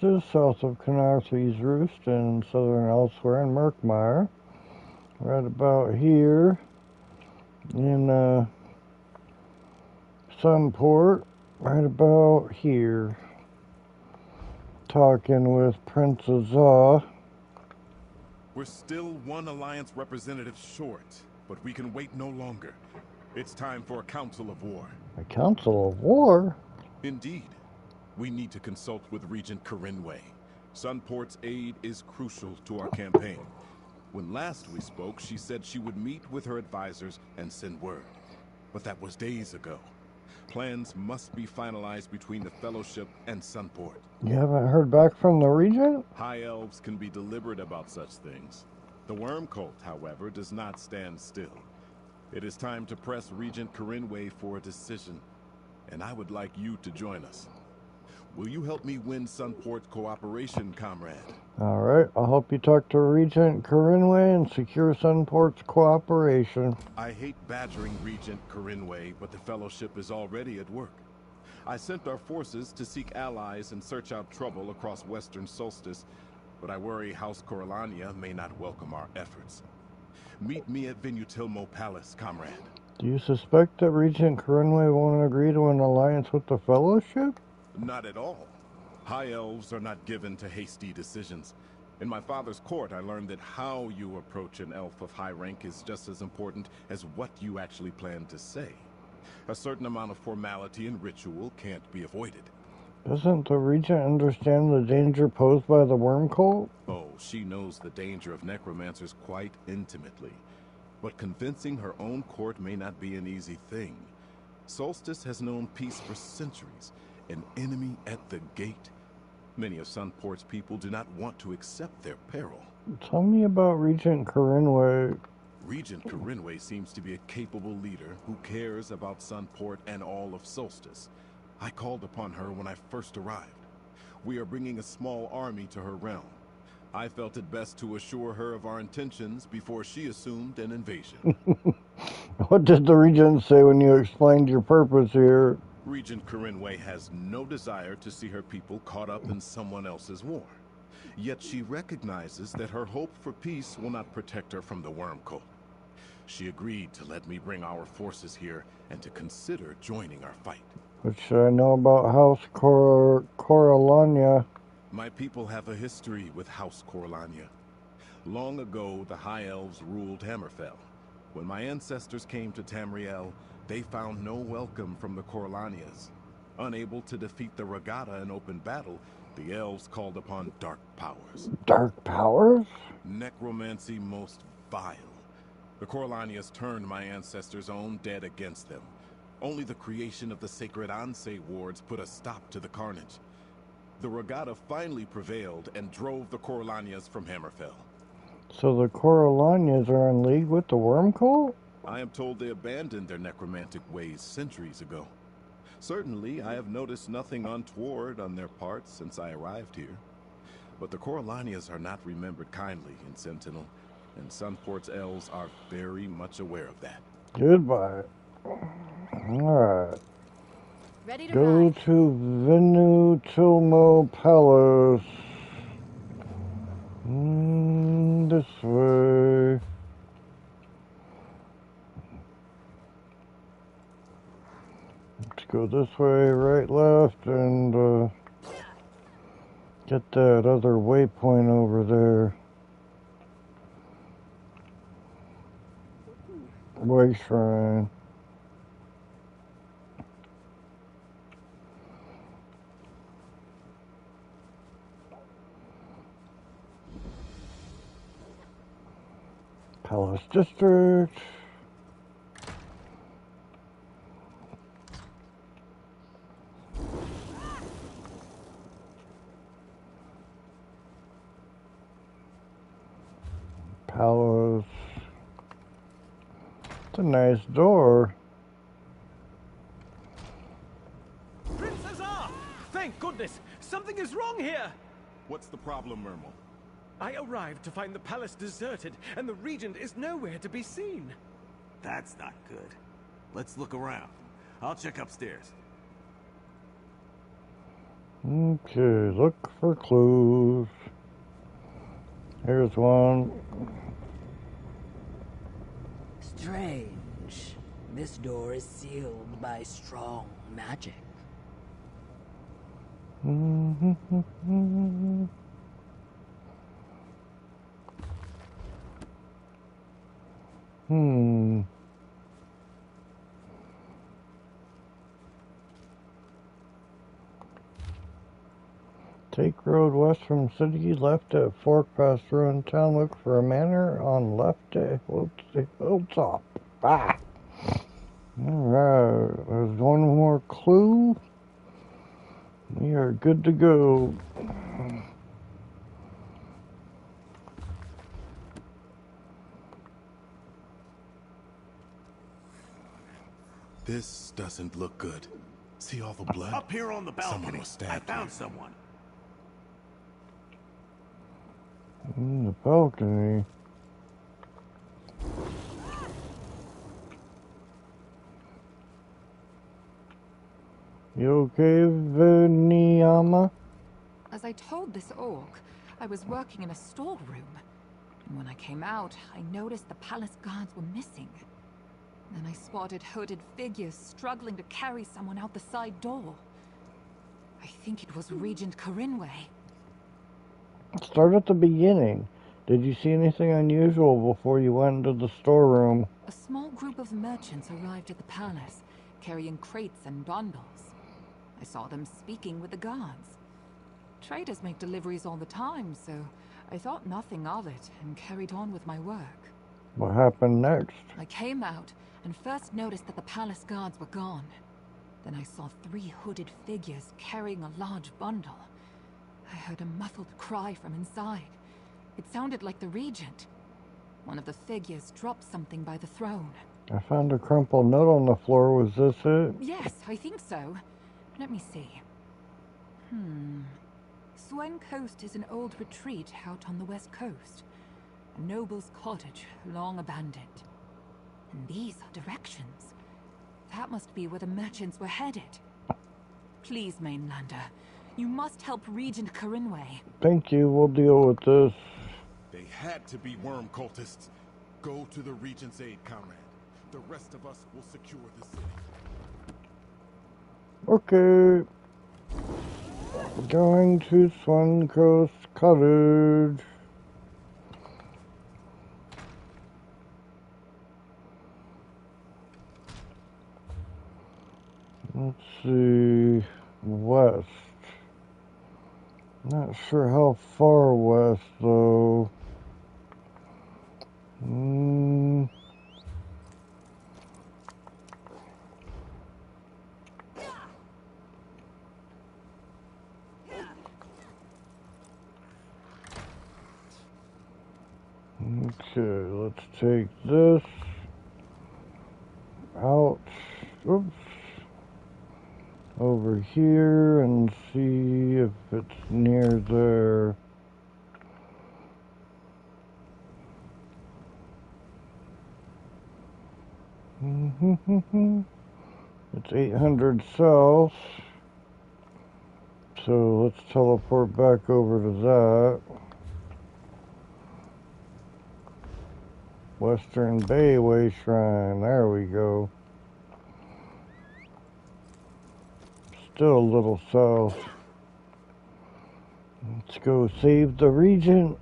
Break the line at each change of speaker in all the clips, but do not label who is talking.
Just south of Canarthy's Roost and southern elsewhere in Merkmire. Right about here in Sunport. Right about here. Talking with Prince Azah.
We're still one Alliance representative short, but we can wait no longer. It's time for a Council of War.
A Council of War?
Indeed. We need to consult with Regent Corinway. Sunport's aid is crucial to our campaign. When last we spoke, she said she would meet with her advisors and send word. But that was days ago. Plans must be finalized between the Fellowship and Sunport.
You haven't heard back from the Regent?
High Elves can be deliberate about such things. The Worm Cult, however, does not stand still. It is time to press Regent Corinway for a decision, and I would like you to join us. Will you help me win Sunport's cooperation, comrade?
Alright, I'll help you talk to Regent Corinway and secure Sunport's cooperation.
I hate badgering Regent Corinway, but the Fellowship is already at work. I sent our forces to seek allies and search out trouble across Western Solstice, but I worry House Corellania may not welcome our efforts. Meet me at Venutilmo Palace, comrade.
Do you suspect that Regent Corinway won't agree to an alliance with the Fellowship?
Not at all. High Elves are not given to hasty decisions. In my father's court, I learned that how you approach an elf of high rank is just as important as what you actually plan to say. A certain amount of formality and ritual can't be avoided.
Doesn't the Regent understand the danger posed by the Worm Cult?
Oh, she knows the danger of necromancers quite intimately. But convincing her own court may not be an easy thing. Solstice has known peace for centuries. An enemy at the gate. Many of Sunport's people do not want to accept their peril.
Tell me about Regent Corinway.
Regent Corinway seems to be a capable leader who cares about Sunport and all of Solstice. I called upon her when I first arrived. We are bringing a small army to her realm. I felt it best to assure her of our intentions before she assumed an invasion.
What did the Regent say when you explained your purpose here?
Regent Corinway has no desire to see her people caught up in someone else's war. Yet she recognizes that her hope for peace will not protect her from the Worm Cult. She agreed to let me bring our forces here and to consider joining our fight.
What should I know about House Corellania?
My people have a history with House Corellania. Long ago, the High Elves ruled Hammerfell. When my ancestors came to Tamriel, they found no welcome from the Corellanias. Unable to defeat the Regatta in open battle, the elves called upon dark powers.
Dark powers?
Necromancy most vile. The Corellanias turned my ancestors' own dead against them. Only the creation of the sacred Anse wards put a stop to the carnage. The Regatta finally prevailed and drove the Corellanias from Hammerfell.
So the Corellanias are in league with the Worm Cult?
I am told they abandoned their necromantic ways centuries ago. Certainly, I have noticed nothing untoward on their part since I arrived here. But the Corellanias are not remembered kindly in Sentinel, and Sunport's elves are very much aware of that.
Goodbye. Alright.
Ready to
Go
ride.
to Venutilmo Palace. This way. Let's go this way, right, left, and get that other waypoint over there. Way Shrine. Palace District. Palace. It's a nice door.
Prince Azar! Thank goodness! Something is wrong here!
What's the problem, Mermal?
I arrived to find the palace deserted, and the Regent is nowhere to be seen.
That's not good. Let's look around. I'll check upstairs.
Okay, look for clues. Here's one.
Strange. This door is sealed by strong magic.
Take road west from city, left at fork past ruined town. Look for a manor on left at hilltop. Ah! Alright, there's one more clue. We are good to go.
This doesn't look good. See all the blood?
Up here on the balcony.
Someone was stabbed.
I found someone.
In the balcony. You okay, Veniyama?
As I told this orc, I was working in a storeroom. And when I came out, I noticed the palace guards were missing. Then I spotted hooded figures struggling to carry someone out the side door. I think it was Regent Corinway.
Start at the beginning. Did you see anything unusual before you went into the storeroom?
A small group of merchants arrived at the palace, carrying crates and bundles. I saw them speaking with the guards. Traders make deliveries all the time, so I thought nothing of it and carried on with my work.
What happened next?
I came out and first noticed that the palace guards were gone. Then I saw 3 hooded figures carrying a large bundle. I heard a muffled cry from inside. It sounded like the Regent. One of the figures dropped something by the throne.
I found a crumpled note on the floor. Was this it?
Yes, I think so. Let me see. Swen Coast is an old retreat out on the west coast. A noble's cottage, long abandoned. And these are directions. That must be where the merchants were headed. Please, Mainlander, you must help Regent Corinway.
Thank you, we'll deal with this.
They had to be worm cultists. Go to the Regent's aid, comrade. The rest of us will secure the city.
Okay. Going to Swan Coast Cottage. Let's see. West. Not sure how far west though. Okay, let's take this out. Oops. Over here and see if it's near there. It's 800 south. So let's teleport back over to that. Western Bayway Shrine. There we go. Still a little south. Let's go save the Regent.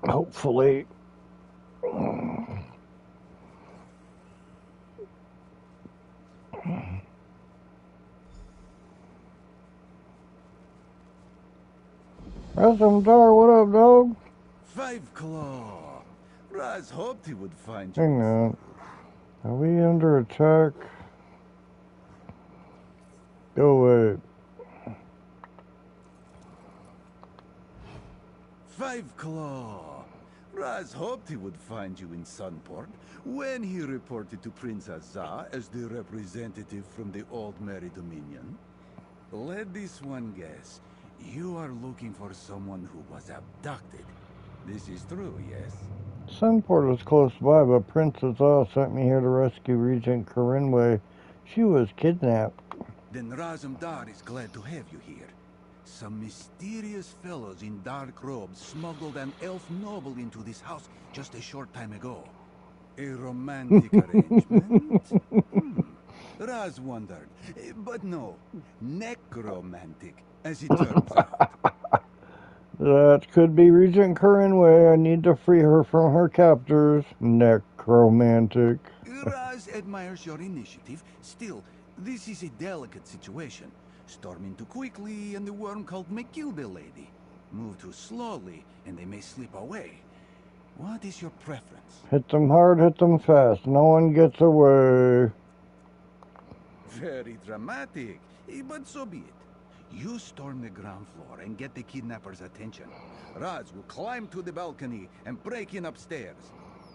Hopefully. Dar, what up, dog?
5 Claw. Raz hoped he would find you.
Hang on. Are we under attack? Go away.
5 Claw. Raz hoped he would find you in Sunport when he reported to Prince Azza as the representative from the Old Merry Dominion. Let this one guess. You are looking for someone who was abducted. This is true, yes?
Sunport is close by, but Prince Azza sent me here to rescue Regent Corinway. She was kidnapped.
Then Razumdar is glad to have you here. Some mysterious fellows in dark robes smuggled an elf noble into this house just a short time ago. A romantic arrangement? Raz wondered. But no, necromantic, as it turns out.
That could be Regent Corinway. I need to free her from her captors. Necromantic.
Raz admires your initiative. Still, this is a delicate situation. Storming too quickly, and the worm cult may kill the lady. Move too slowly, and they may slip away. What is your preference?
Hit them hard, hit them fast. No one gets away.
Very dramatic, but so be it. You storm the ground floor and get the kidnapper's attention. Raz will climb to the balcony and break in upstairs.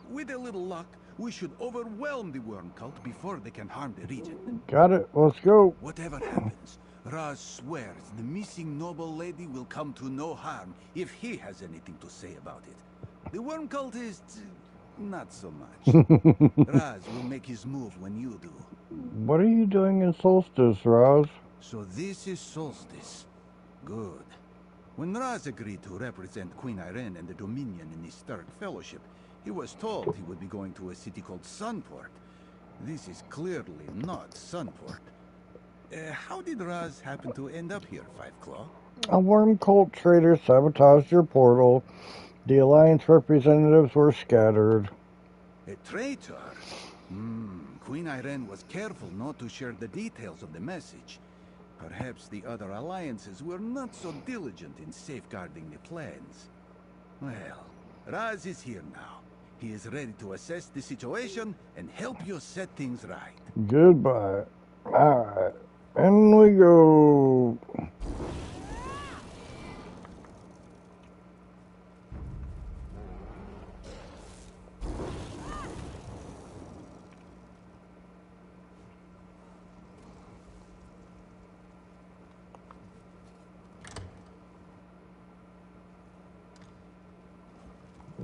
With a little luck, we should overwhelm the worm cult before they can harm the Regent.
Got it. Let's go.
Whatever happens, Raz swears the missing noble lady will come to no harm if he has anything to say about it. The worm cultists, not so much. Raz will make his move when you do.
What are you doing in Solstice, Raz?
So this is Solstice. Good. When Raz agreed to represent Queen Irene and the Dominion in the Third Fellowship, he was told he would be going to a city called Sunport. This is clearly not Sunport. How did Raz happen to end up here, Five Claw?
A worm cult traitor sabotaged your portal. The Alliance representatives were scattered.
A traitor? Queen Irene was careful not to share the details of the message. Perhaps the other alliances were not so diligent in safeguarding the plans. Well, Raz is here now. He is ready to assess the situation and help you set things right.
Goodbye. Alright. In we go.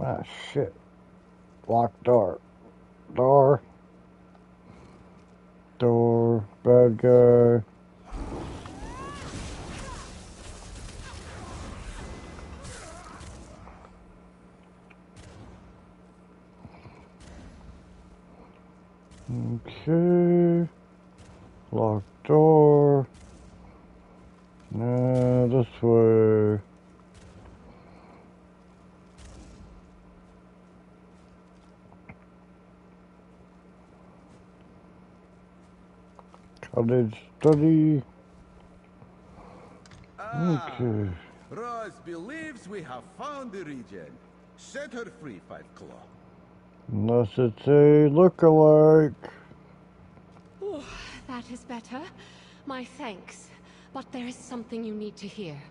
Ah, shit. Locked door. Door. Door. Bad guy. Okay. Locked door. Nah, this way. Cottage study. Okay.
Raz believes we have found the Regent. Set her free, Five Claw.
Unless it's a look-alike.
Oh, that is better. My thanks. But there is something you need to hear.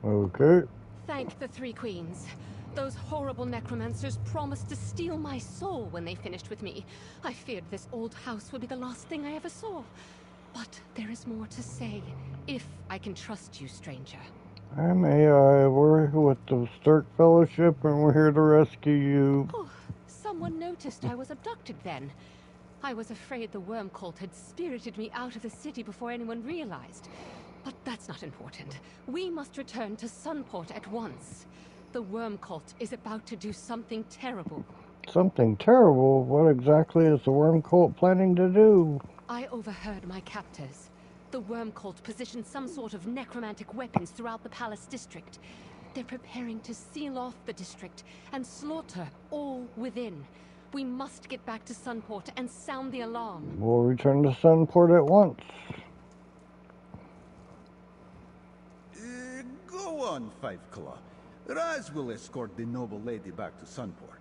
Okay.
Thank the Three Queens. Those horrible necromancers promised to steal my soul when they finished with me. I feared this old house would be the last thing I ever saw. But there is more to say, if I can trust you, stranger.
I'm AI. We're with the Stark Fellowship, and we're here to rescue you.
Oh, someone noticed I was abducted then. I was afraid the worm cult had spirited me out of the city before anyone realized. But that's not important. We must return to Sunport at once. The worm cult is about to do something terrible.
Something terrible? What exactly is the worm cult planning to do?
I overheard my captors. The worm cult positioned some sort of necromantic weapons throughout the palace district. They're preparing to seal off the district and slaughter all within. We must get back to Sunport and sound the alarm.
We'll return to Sunport at once.
Go on, Five Claw. Raz will escort the noble lady back to Sunport.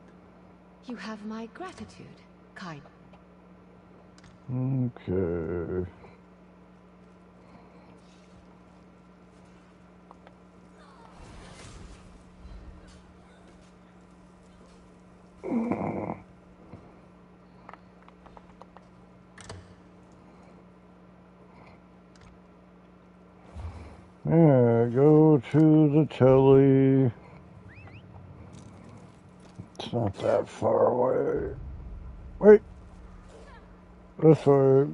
You have my gratitude, kind.
Okay. Yeah, go to the telly. It's not that far away. Wait. This way.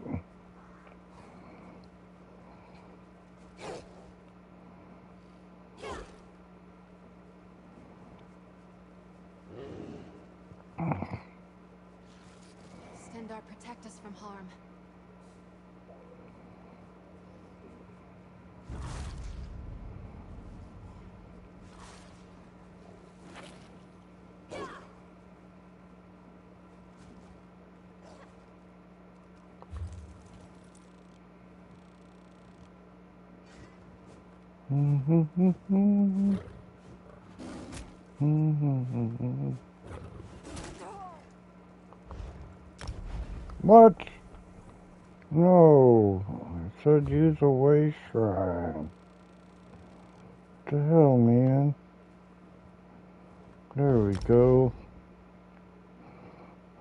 from harm.
What? No, I said use a way shrine. What the hell, man? There we go.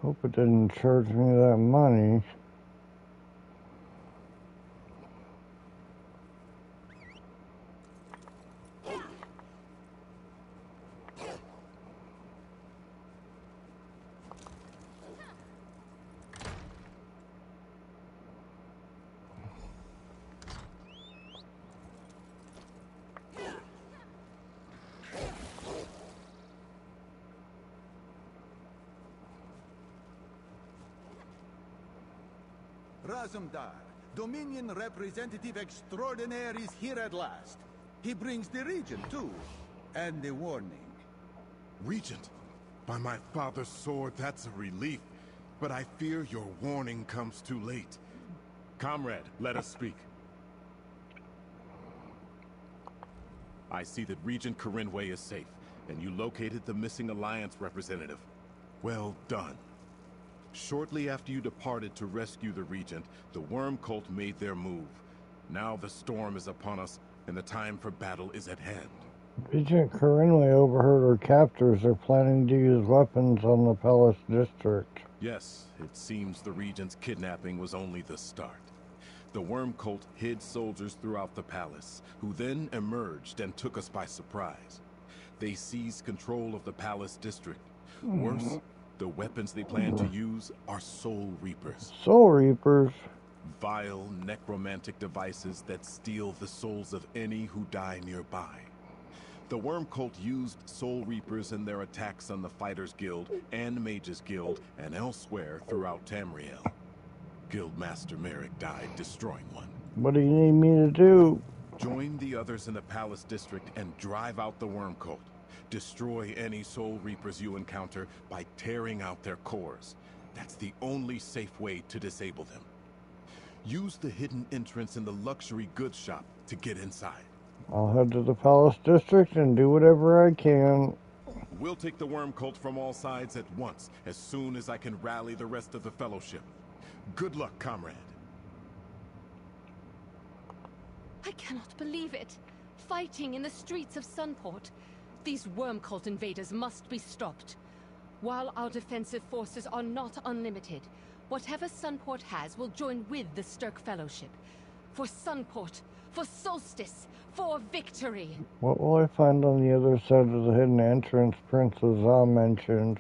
Hope it didn't charge me that money.
Razumdar, Dominion Representative Extraordinaire, is here at last. He brings the Regent, too. And the warning.
Regent, by my father's sword, that's a relief. But I fear your warning comes too late. Comrade, let us speak. I see that Regent Corinway is safe, and you located the missing Alliance representative. Well done. Shortly after you departed to rescue the Regent, the Worm Cult made their move. Now the storm is upon us, and the time for battle is at hand.
Regent Corinway overheard her captors are planning to use weapons on the Palace District.
Yes, it seems the Regent's kidnapping was only the start. The Worm Cult hid soldiers throughout the palace, who then emerged and took us by surprise. They seized control of the Palace District. Worse, the weapons they plan to use are Soul Reapers.
Soul Reapers?
Vile, necromantic devices that steal the souls of any who die nearby. The Worm Cult used Soul Reapers in their attacks on the Fighters Guild and Mages Guild and elsewhere throughout Tamriel. Guildmaster Merrick died destroying one.
What do you need me to do?
Join the others in the Palace District and drive out the Worm Cult. Destroy any Soul Reapers you encounter by tearing out their cores. That's the only safe way to disable them. Use the hidden entrance in the luxury goods shop to get inside.
I'll head to the Palace District and do whatever I can.
We'll take the Worm Cult from all sides at once, as soon as I can rally the rest of the Fellowship. Good luck, comrade.
I cannot believe it. Fighting in the streets of Sunport. These Worm Cult invaders must be stopped. While our defensive forces are not unlimited, whatever Sunport has will join with the Stirk Fellowship. For Sunport, for Solstice, for victory!
What will I find on the other side of the hidden entrance Princess Za mentioned?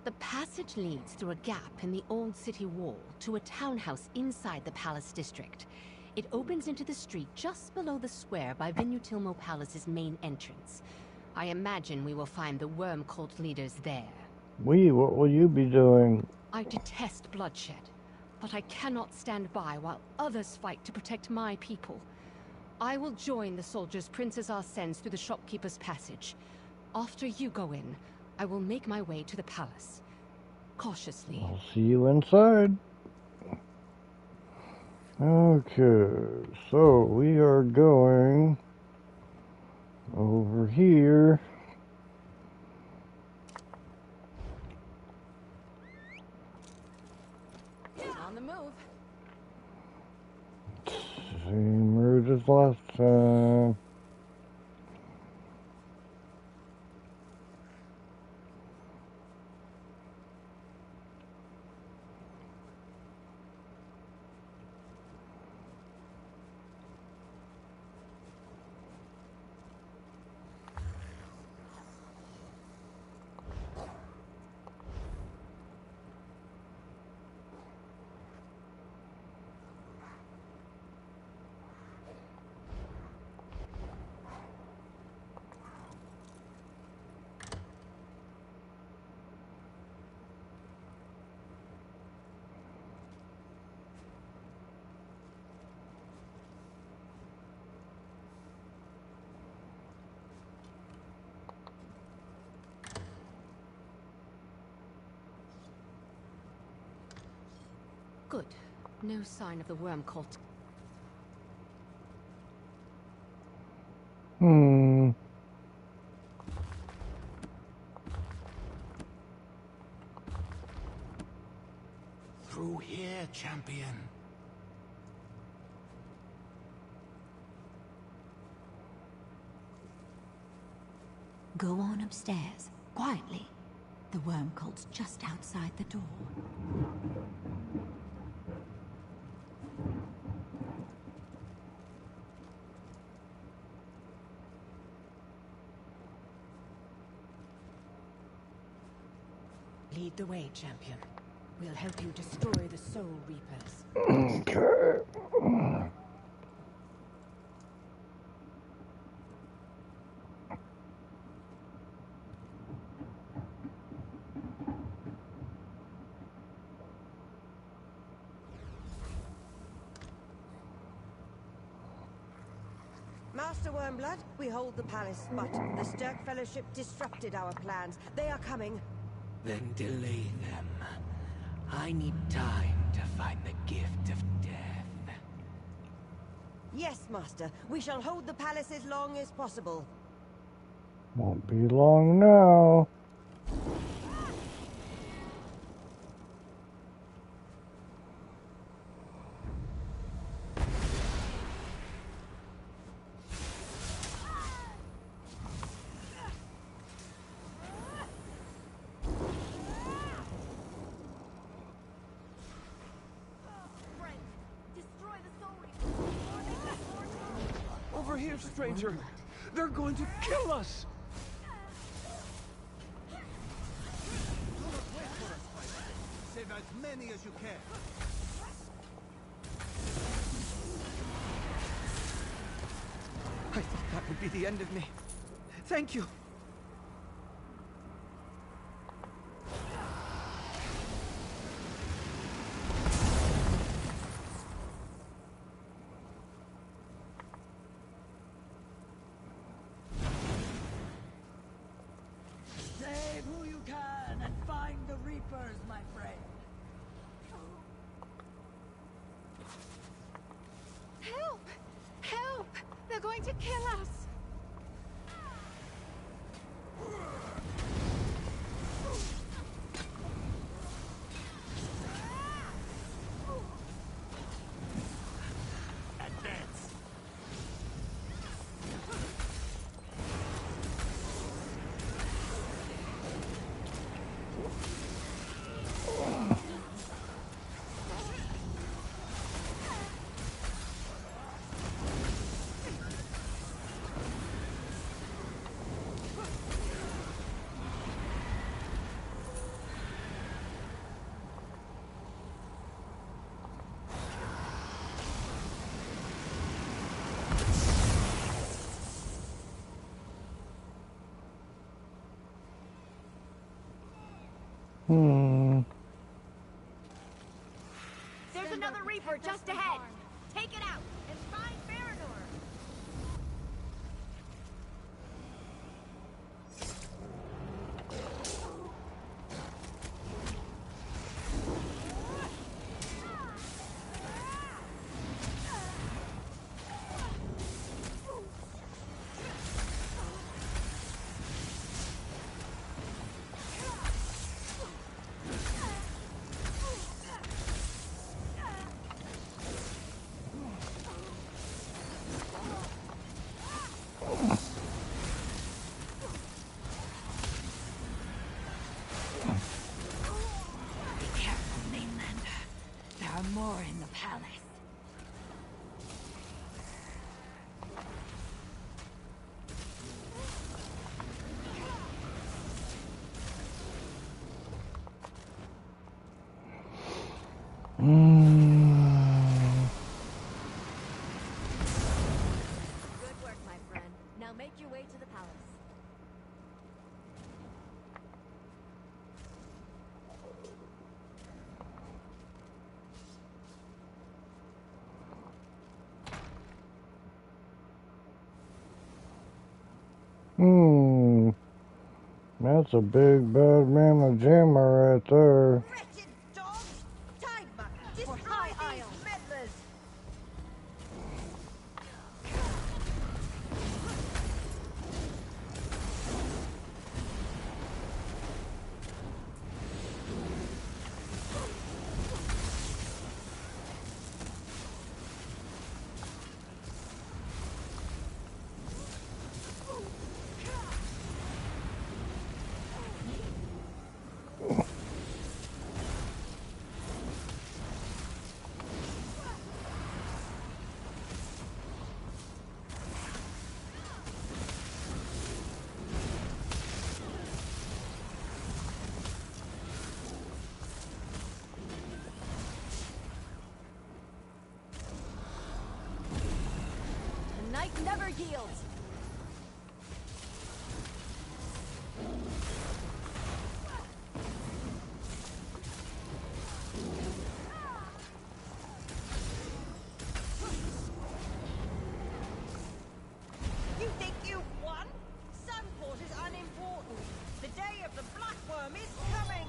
The passage leads through a gap in the old city wall to a townhouse inside the Palace District. It opens into the street just below the square by Venutilmo Palace's main entrance. I imagine we will find the Worm Cult leaders there.
What will you be doing?
I detest bloodshed, but I cannot stand by while others fight to protect my people. I will join the soldiers Princess Za sends through the shopkeeper's passage. After you go in, I will make my way to the palace. Cautiously.
I'll see you inside. Okay, so we are going over here.
On the move.
Same route as last time.
Good. No sign of the worm cult.
Through here, champion.
Go on upstairs, quietly. The worm cult's just outside the door.
Lead the way, champion. We'll help you destroy the Soul Reapers.
Okay.
Master Wormblood, we hold the palace, but the Stirk Fellowship disrupted our plans. They are coming.
Then delay them. I need time to find the gift of death.
Yes, Master. We shall hold the palace as long as possible.
Won't be long now.
Over here, stranger! They're going to kill us!
Save as many as you can.
I thought that would be the end of me. Thank you.
Save who you can and find the Reapers, my friend.
Help! Help! They're going to kill us!
Advance.
There's another Reaper just ahead. Take it out and find Baranor.
More in the palace.
Good work, my friend. Now make your way to the palace.
That's a big bad mamma jamma right there.
Wretched dogs! Time up! Destroy
knight never yields.
You think you've won? Sunport is unimportant. The day of the Black Worm is coming!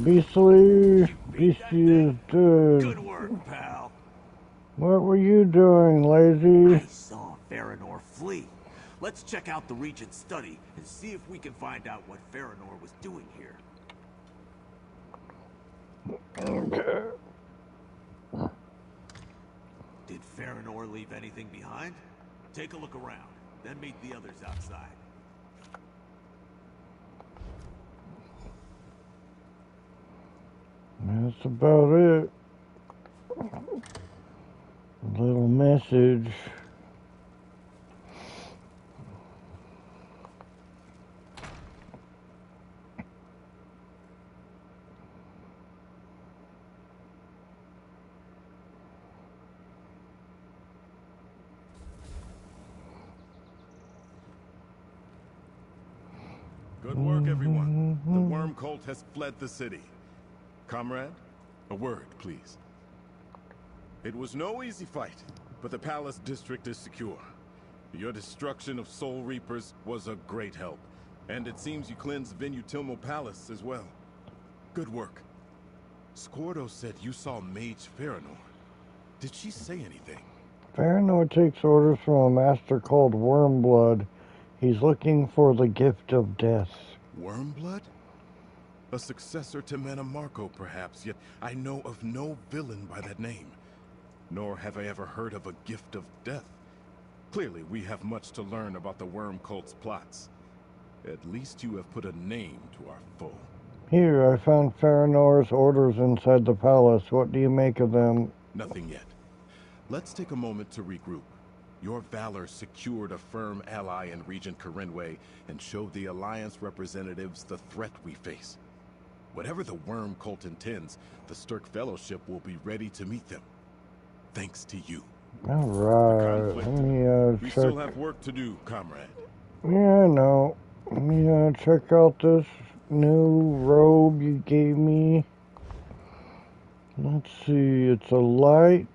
Beastly is dead.
Good work, pal.
What were you doing, lazy?
I saw Farinor flee. Let's check out the Regent's study and see if we can find out what Farinor was doing here.
Okay.
Did Farinor leave anything behind? Take a look around, then meet the others outside.
That's about it. A little message.
Good work, everyone. The worm cult has fled the city. Comrade, a word, please. It was no easy fight, but the palace district is secure. Your destruction of Soul Reapers was a great help, and it seems you cleansed Venutilmo Palace as well. Good work. ScroLLs said you saw Mage Farinor. Did she say anything?
Farinor takes orders from a master called Wormblood. He's looking for the gift of death.
Wormblood? A successor to Mannimarco, perhaps, yet I know of no villain by that name. Nor have I ever heard of a gift of death. Clearly, we have much to learn about the worm cult's plots. At least you have put a name to our foe.
Here, I found Farinor's orders inside the palace. What do you make of them?
Nothing yet. Let's take a moment to regroup. Your valor secured a firm ally in Regent Corinway and showed the Alliance representatives the threat we face. Whatever the worm cult intends, the Sturk Fellowship will be ready to meet them. Thanks to you.
Alright, let me
We
check.
still have work to do, comrade.
Yeah, I know. Let me check out this new robe you gave me. Let's see, it's a light.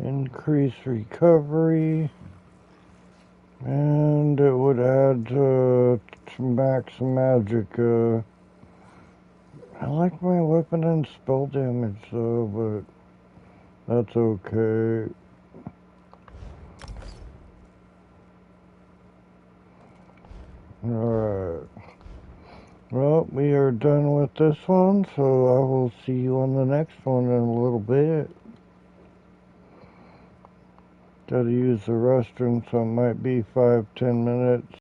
Increase recovery. And it would add max magic. I like my weapon and spell damage though, but that's okay. Alright. Well, we are done with this one, so I will see you on the next one in a little bit. Gotta use the restroom, so it might be 5-10 minutes.